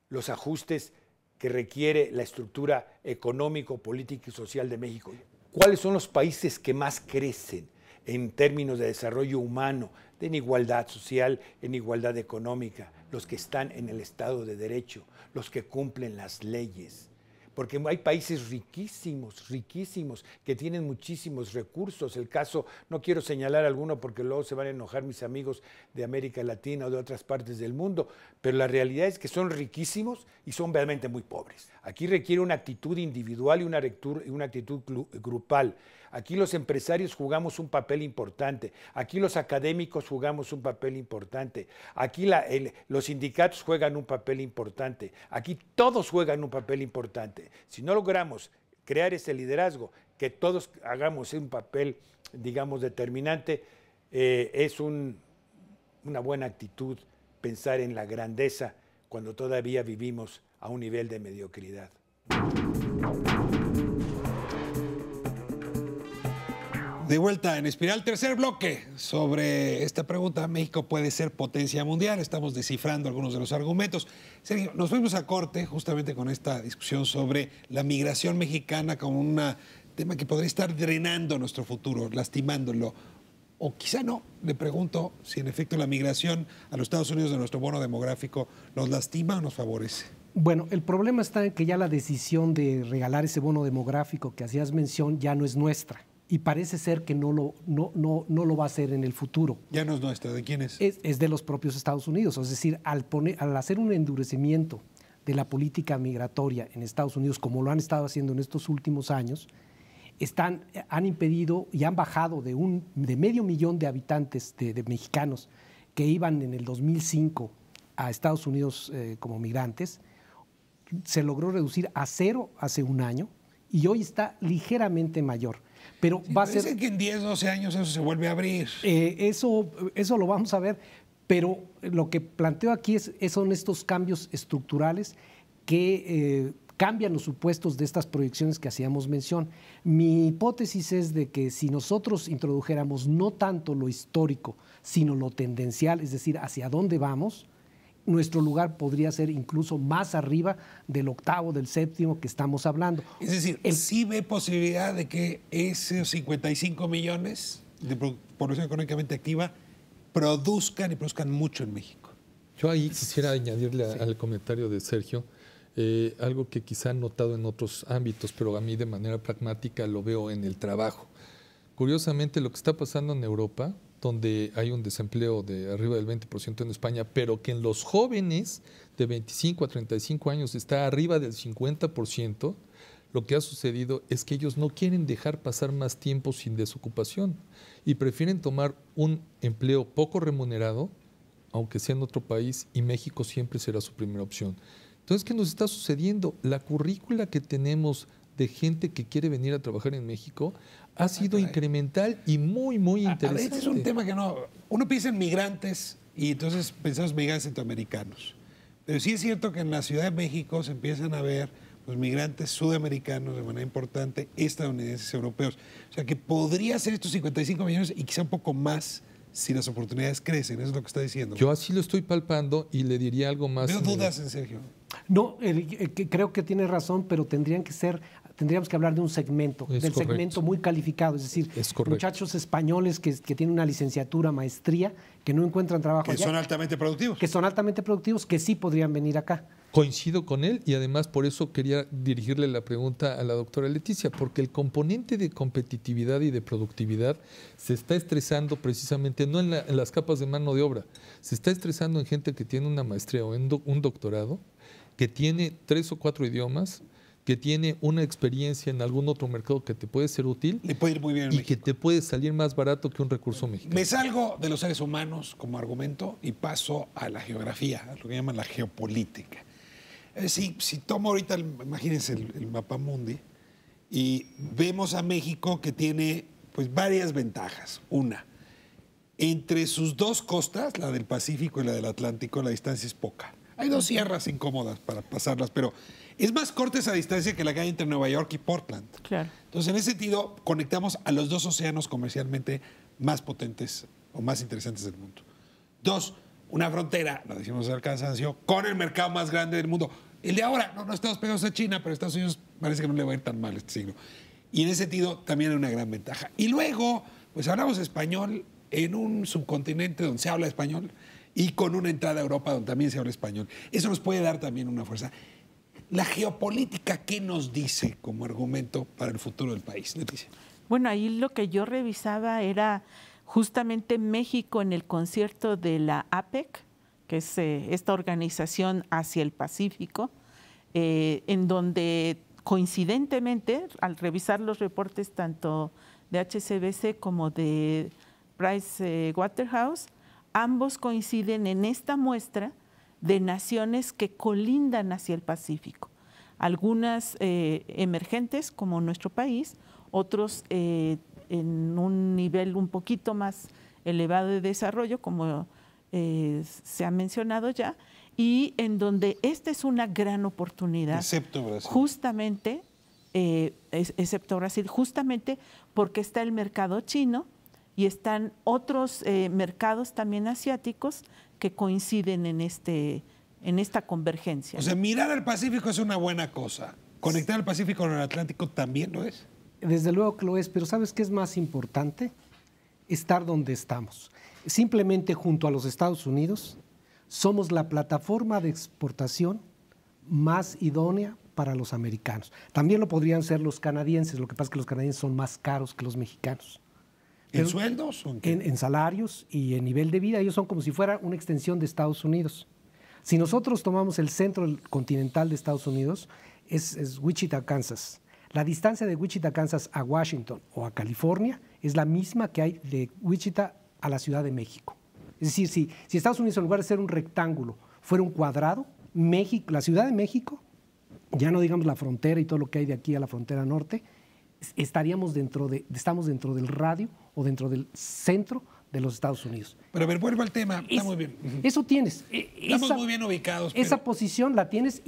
los ajustes que requiere la estructura económico, política y social de México. ¿Cuáles son los países que más crecen en términos de desarrollo humano, en igualdad social, en igualdad económica? Los que están en el Estado de Derecho, los que cumplen las leyes. Porque hay países riquísimos, riquísimos, que tienen muchísimos recursos. El caso, no quiero señalar alguno porque luego se van a enojar mis amigos de América Latina o de otras partes del mundo, pero la realidad es que son riquísimos y son realmente muy pobres. Aquí requiere una actitud individual y una actitud grupal. Aquí los empresarios jugamos un papel importante, aquí los académicos jugamos un papel importante, aquí los sindicatos juegan un papel importante, aquí todos juegan un papel importante. Si no logramos crear ese liderazgo, que todos hagamos un papel, digamos, determinante, es una buena actitud pensar en la grandeza cuando todavía vivimos a un nivel de mediocridad. De vuelta en Espiral, tercer bloque sobre esta pregunta. ¿México puede ser potencia mundial? Estamos descifrando algunos de los argumentos. Sergio, nos fuimos a corte justamente con esta discusión sobre la migración mexicana como un tema que podría estar drenando nuestro futuro, lastimándolo. O quizá no. Le pregunto si en efecto la migración a los Estados Unidos de nuestro bono demográfico nos lastima o nos favorece. Bueno, el problema está en que ya la decisión de regalar ese bono demográfico que hacías mención ya no es nuestra. Y parece ser que no lo va a hacer en el futuro. Ya no es nuestra, ¿de quién es? Es de los propios Estados Unidos. Es decir, al hacer un endurecimiento de la política migratoria en Estados Unidos, como lo han estado haciendo en estos últimos años, han impedido y han bajado de 500,000 de habitantes de mexicanos que iban en el 2005 a Estados Unidos como migrantes, se logró reducir a 0 hace un año y hoy está ligeramente mayor. Pero sí, va a ser... Dicen que en 10, 12 años eso se vuelve a abrir. Eso lo vamos a ver, pero lo que planteo aquí son estos cambios estructurales que cambian los supuestos de estas proyecciones que hacíamos mención. Mi hipótesis es de que si nosotros introdujéramos no tanto lo histórico, sino lo tendencial, es decir, hacia dónde vamos, nuestro lugar podría ser incluso más arriba del 8º, del 7º que estamos hablando. Es decir, ¿sí ve posibilidad de que esos 55 millones de población económicamente activa produzcan mucho en México? Yo ahí quisiera añadirle al comentario de Sergio algo que quizá han notado en otros ámbitos, pero a mí de manera pragmática lo veo en el trabajo. Curiosamente, lo que está pasando en Europa, donde hay un desempleo de arriba del 20% en España, pero que en los jóvenes de 25 a 35 años está arriba del 50%, lo que ha sucedido es que ellos no quieren dejar pasar más tiempo sin desocupación y prefieren tomar un empleo poco remunerado, aunque sea en otro país, y México siempre será su primera opción. Entonces, ¿qué nos está sucediendo? La currícula que tenemos de gente que quiere venir a trabajar en México ha sido incremental y muy, muy interesante. A veces es un tema que uno piensa en migrantes y entonces pensamos migrantes centroamericanos. Pero sí es cierto que en la Ciudad de México se empiezan a ver pues, migrantes sudamericanos de manera importante, estadounidenses, europeos. O sea que podría ser estos 55 millones y quizá un poco más si las oportunidades crecen. Eso es lo que está diciendo. Yo así lo estoy palpando y le diría algo más. Veo dudas en Sergio. No, creo que tiene razón, pero tendríamos que hablar de un segmento, segmento muy calificado, es decir, muchachos españoles que tienen una licenciatura, maestría, que no encuentran trabajo que allá. Que son altamente productivos. Que son altamente productivos, que sí podrían venir acá. Coincido con él y además por eso quería dirigirle la pregunta a la doctora Leticia, porque el componente de competitividad y de productividad se está estresando precisamente no en las capas de mano de obra, se está estresando en gente que tiene una maestría o un doctorado, que tiene 3 o 4 idiomas, que tiene una experiencia en algún otro mercado que te puede ser útil. Le puede ir muy bien en y México. Que te puede salir más barato que un recurso mexicano. Me salgo de los seres humanos como argumento y paso a la geografía, a lo que llaman la geopolítica. Si tomo ahorita, imagínense el mapamundi, Y vemos a México que tiene pues varias ventajas. Una, entre sus dos costas, la del Pacífico y la del Atlántico, la distancia es poca. Hay dos sierras incómodas para pasarlas, pero es más corta esa distancia que la que hay entre Nueva York y Portland. Claro. Entonces, en ese sentido, conectamos a los dos océanos comercialmente más potentes o más interesantes del mundo. Dos, una frontera, lo decimos al cansancio, con el mercado más grande del mundo. El de ahora, no estamos pegados a China, pero Estados Unidos parece que no le va a ir tan mal este siglo. Y en ese sentido también hay una gran ventaja. Y luego, pues hablamos español en un subcontinente donde se habla español y con una entrada a Europa donde también se habla español. Eso nos puede dar también una fuerza. La geopolítica, ¿qué nos dice como argumento para el futuro del país, Leticia? Bueno, ahí lo que yo revisaba era justamente México en el concierto de la APEC, que es esta organización hacia el Pacífico, en donde coincidentemente, al revisar los reportes tanto de HSBC como de Price Waterhouse, ambos coinciden en esta muestra de naciones que colindan hacia el Pacífico. Algunas emergentes, como nuestro país, otros en un nivel un poquito más elevado de desarrollo, como se ha mencionado ya, y en donde esta es una gran oportunidad. Excepto Brasil. Justamente, excepto Brasil, justamente porque está el mercado chino y están otros mercados también asiáticos que coinciden en esta convergencia. O sea, mirar al Pacífico es una buena cosa. Conectar al Pacífico con el Atlántico también lo es. Desde luego que lo es, pero ¿sabes qué es más importante? Estar donde estamos. Simplemente junto a los Estados Unidos somos la plataforma de exportación más idónea para los americanos. También lo podrían ser los canadienses, lo que pasa es que los canadienses son más caros que los mexicanos. ¿En sueldos? ¿O en salarios y en nivel de vida, ellos son como si fuera una extensión de Estados Unidos. Si nosotros tomamos el centro continental de Estados Unidos, es Wichita, Kansas. La distancia de Wichita, Kansas a Washington o a California es la misma que hay de Wichita a la Ciudad de México. Es decir, si Estados Unidos en lugar de ser un rectángulo fuera un cuadrado, México, la Ciudad de México, ya no digamos la frontera y todo lo que hay de aquí a la frontera norte, estamos dentro del radio o dentro del centro de los Estados Unidos. Pero a ver, vuelvo al tema, está muy bien. Eso tienes. Estamos muy bien ubicados. Esa posición la tienes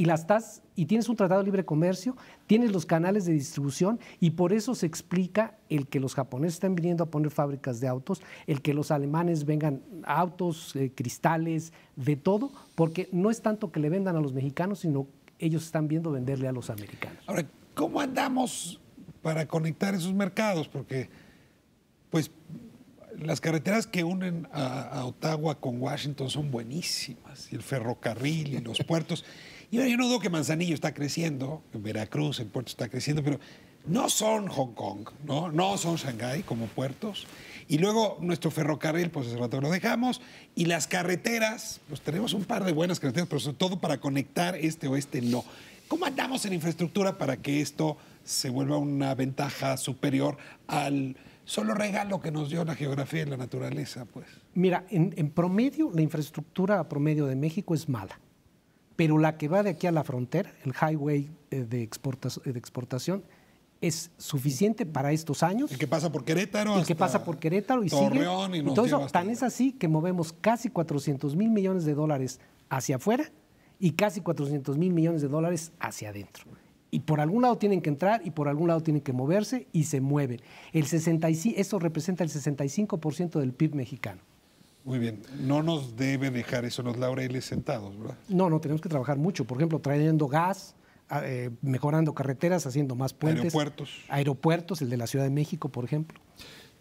y tienes un tratado de libre comercio, tienes los canales de distribución y por eso se explica el que los japoneses estén viniendo a poner fábricas de autos, el que los alemanes vengan autos, cristales, de todo, porque no es tanto que le vendan a los mexicanos, sino ellos están viendo venderle a los americanos. Ahora, ¿cómo andamos para conectar esos mercados? Porque, pues, las carreteras que unen a Ottawa con Washington son buenísimas, y el ferrocarril y los puertos. Y bueno, yo no dudo que Manzanillo está creciendo, en Veracruz el puerto está creciendo, pero no son Hong Kong, no son Shanghái como puertos. Y luego nuestro ferrocarril, pues hace rato lo dejamos, y las carreteras, pues tenemos un par de buenas carreteras, pero sobre todo para conectar este oeste no. ¿Cómo andamos en infraestructura para que esto se vuelva una ventaja superior al solo regalo que nos dio la geografía y la naturaleza, pues? Mira, en promedio, la infraestructura promedio de México es mala, pero la que va de aquí a la frontera, el highway de exportación, es suficiente para estos años. El que pasa por Querétaro. El que pasa por Querétaro y Torreón sigue. Y todo eso, tan es así que movemos casi 400 mil millones de dólares hacia afuera y casi 400 mil millones de dólares hacia adentro. Y por algún lado tienen que entrar y por algún lado tienen que moverse y se mueven. Eso representa el 65% del PIB mexicano. Muy bien. No nos debe dejar eso los laureles sentados, ¿verdad? No, tenemos que trabajar mucho. Por ejemplo, trayendo gas, mejorando carreteras, haciendo más puentes. Aeropuertos, el de la Ciudad de México, por ejemplo.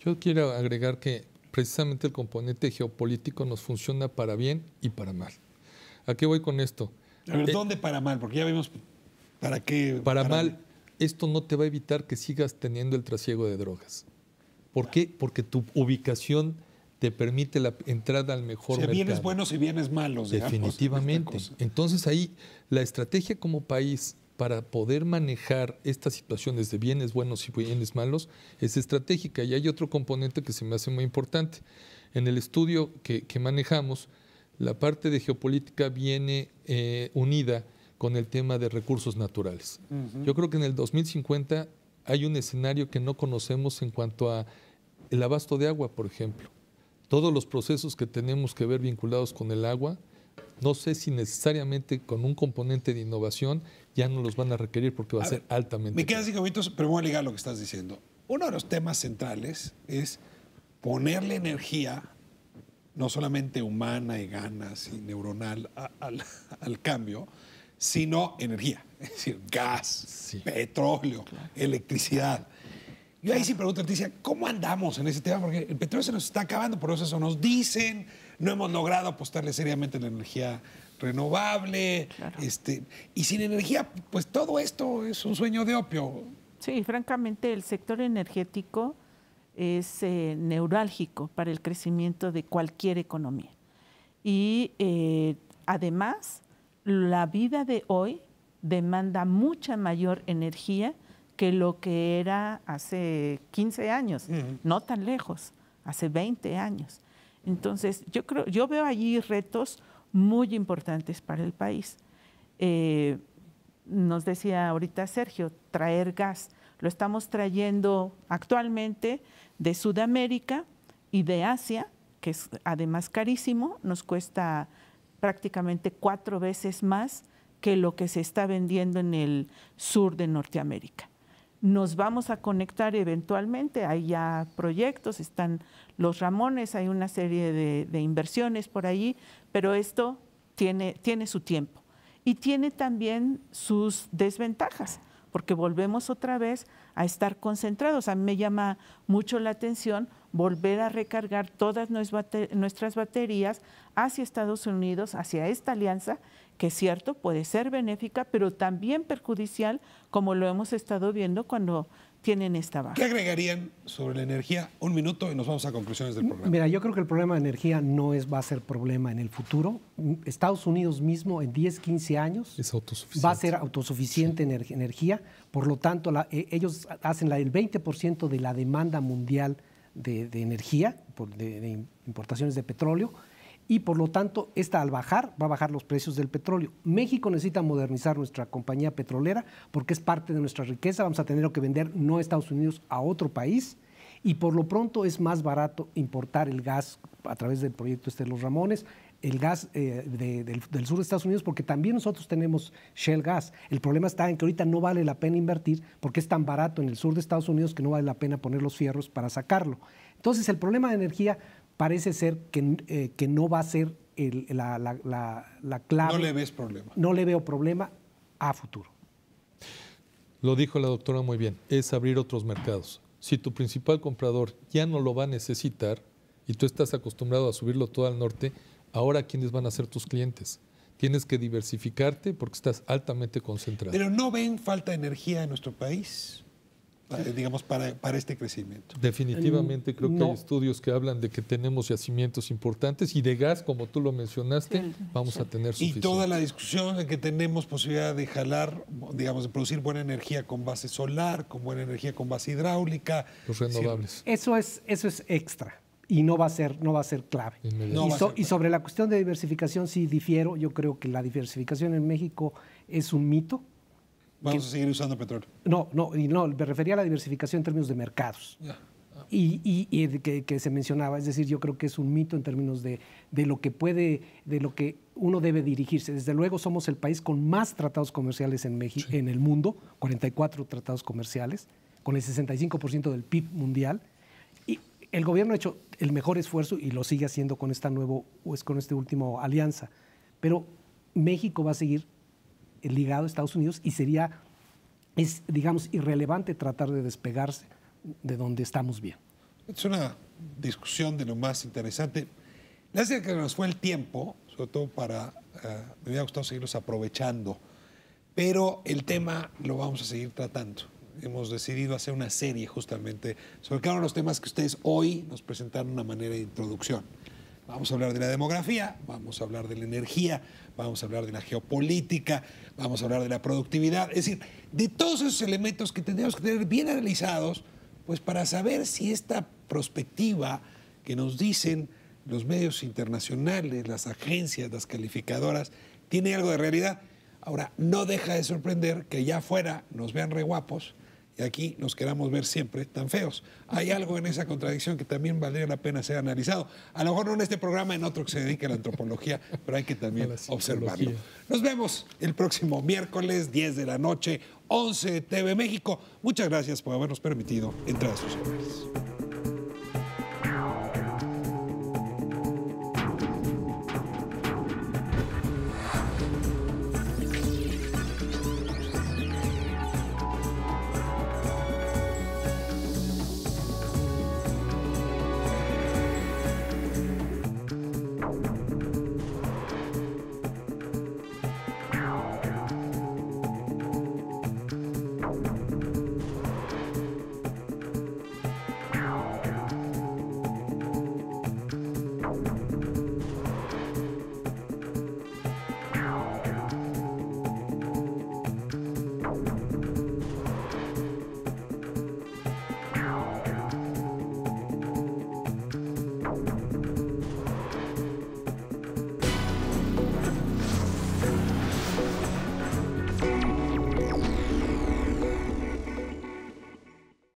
Yo quiero agregar que precisamente el componente geopolítico nos funciona para bien y para mal. ¿A qué voy con esto? A ver, ¿dónde para mal? Porque ya vimos para qué. Para mal, esto no te va a evitar que sigas teniendo el trasiego de drogas. ¿Por qué? Porque tu ubicación te permite la entrada al mejor mercado. Bienes buenos y bienes malos. Definitivamente. Digamos, entonces ahí la estrategia como país para poder manejar estas situaciones de bienes buenos y bienes malos es estratégica. Y hay otro componente que se me hace muy importante. En el estudio que manejamos, la parte de geopolítica viene unida con el tema de recursos naturales. Yo creo que en el 2050 hay un escenario que no conocemos en cuanto a el abasto de agua, por ejemplo. Todos los procesos que tenemos que ver vinculados con el agua, no sé si necesariamente con un componente de innovación ya no los van a requerir porque va a ser altamente. Me quedan 5 minutos, pero voy a ligar lo que estás diciendo. Uno de los temas centrales es ponerle energía, no solamente humana y ganas y neuronal al cambio, sino energía, es decir, gas, petróleo, electricidad. Yo ahí sí pregunto, Leticia, ¿cómo andamos en ese tema? Porque el petróleo se nos está acabando, por eso nos dicen, no hemos logrado apostarle seriamente en la energía renovable, claro. Y sin energía, pues todo esto es un sueño de opio. Sí, francamente el sector energético es neurálgico para el crecimiento de cualquier economía. Y además, la vida de hoy demanda mucha mayor energía que lo que era hace 15 años, no tan lejos, hace 20 años. Entonces, yo veo allí retos muy importantes para el país. Nos decía ahorita Sergio, traer gas. Lo estamos trayendo actualmente de Sudamérica y de Asia, que es además carísimo, nos cuesta prácticamente 4 veces más que lo que se está vendiendo en el sur de Norteamérica. Nos vamos a conectar eventualmente, hay ya proyectos, están los Ramones, hay una serie de inversiones por allí, pero esto tiene su tiempo y tiene también sus desventajas, porque volvemos otra vez a estar concentrados. A mí me llama mucho la atención volver a recargar todas nuestras baterías hacia Estados Unidos, hacia esta alianza, que es cierto, puede ser benéfica, pero también perjudicial, como lo hemos estado viendo cuando tienen esta baja. ¿Qué agregarían sobre la energía? 1 minuto y nos vamos a conclusiones del programa. Mira, yo creo que el problema de energía no va a ser problema en el futuro. Estados Unidos mismo en 10, 15 años va a ser autosuficiente en energía. Por lo tanto, ellos hacen el 20% de la demanda mundial de energía, de importaciones de petróleo. Y por lo tanto, al bajar, va a bajar los precios del petróleo. México necesita modernizar nuestra compañía petrolera porque es parte de nuestra riqueza. Vamos a tener que vender no a Estados Unidos, a otro país. Y por lo pronto es más barato importar el gas a través del proyecto de los Ramones, el gas del sur de Estados Unidos, porque también nosotros tenemos shale gas. El problema está en que ahorita no vale la pena invertir porque es tan barato en el sur de Estados Unidos que no vale la pena poner los fierros para sacarlo. Entonces, el problema de energía parece ser que no va a ser la clave. No le ves problema. No le veo problema a futuro. Lo dijo la doctora muy bien, es abrir otros mercados. Si tu principal comprador ya no lo va a necesitar y tú estás acostumbrado a subirlo todo al norte, ahora ¿quiénes van a ser tus clientes? Tienes que diversificarte porque estás altamente concentrado. Pero ¿no ven falta de energía en nuestro país? Digamos, para este crecimiento. Definitivamente creo que hay estudios que hablan de que tenemos yacimientos importantes y de gas, como tú lo mencionaste, vamos a tener suficiente. Y toda la discusión de que tenemos posibilidad de jalar, digamos, de producir buena energía con base solar, con buena energía con base hidráulica. Los renovables. Sí. Eso es extra y no va a ser clave. Y sobre la cuestión de diversificación sí difiero. Yo creo que la diversificación en México es un mito. Vamos a seguir usando petróleo. No, me refería a la diversificación en términos de mercados. Y que se mencionaba, es decir, yo creo que es un mito en términos de lo que uno debe dirigirse. Desde luego somos el país con más tratados comerciales en México, en el mundo, 44 tratados comerciales, con el 65% del PIB mundial. Y el gobierno ha hecho el mejor esfuerzo y lo sigue haciendo con esta último alianza. Pero México va a seguir ligado a Estados Unidos y es, digamos, irrelevante tratar de despegarse de donde estamos bien. Es una discusión de lo más interesante. Lástima que nos fue el tiempo, sobre todo me hubiera gustado seguirlos aprovechando, pero el tema lo vamos a seguir tratando. Hemos decidido hacer una serie justamente sobre cada uno de los temas que ustedes hoy nos presentaron de una manera de introducción. Vamos a hablar de la demografía, vamos a hablar de la energía, vamos a hablar de la geopolítica, vamos a hablar de la productividad. Es decir, de todos esos elementos que tendríamos que tener bien analizados, pues para saber si esta perspectiva que nos dicen los medios internacionales, las agencias, las calificadoras, tiene algo de realidad. Ahora, no deja de sorprender que allá afuera nos vean re guapos y aquí nos queramos ver siempre tan feos. Hay algo en esa contradicción que también valdría la pena ser analizado. A lo mejor no en este programa, en otro que se dedique a la antropología, pero hay que también observarlo. Nos vemos el próximo miércoles, 10 de la noche, 11 TV México. Muchas gracias por habernos permitido entrar a sus hogares.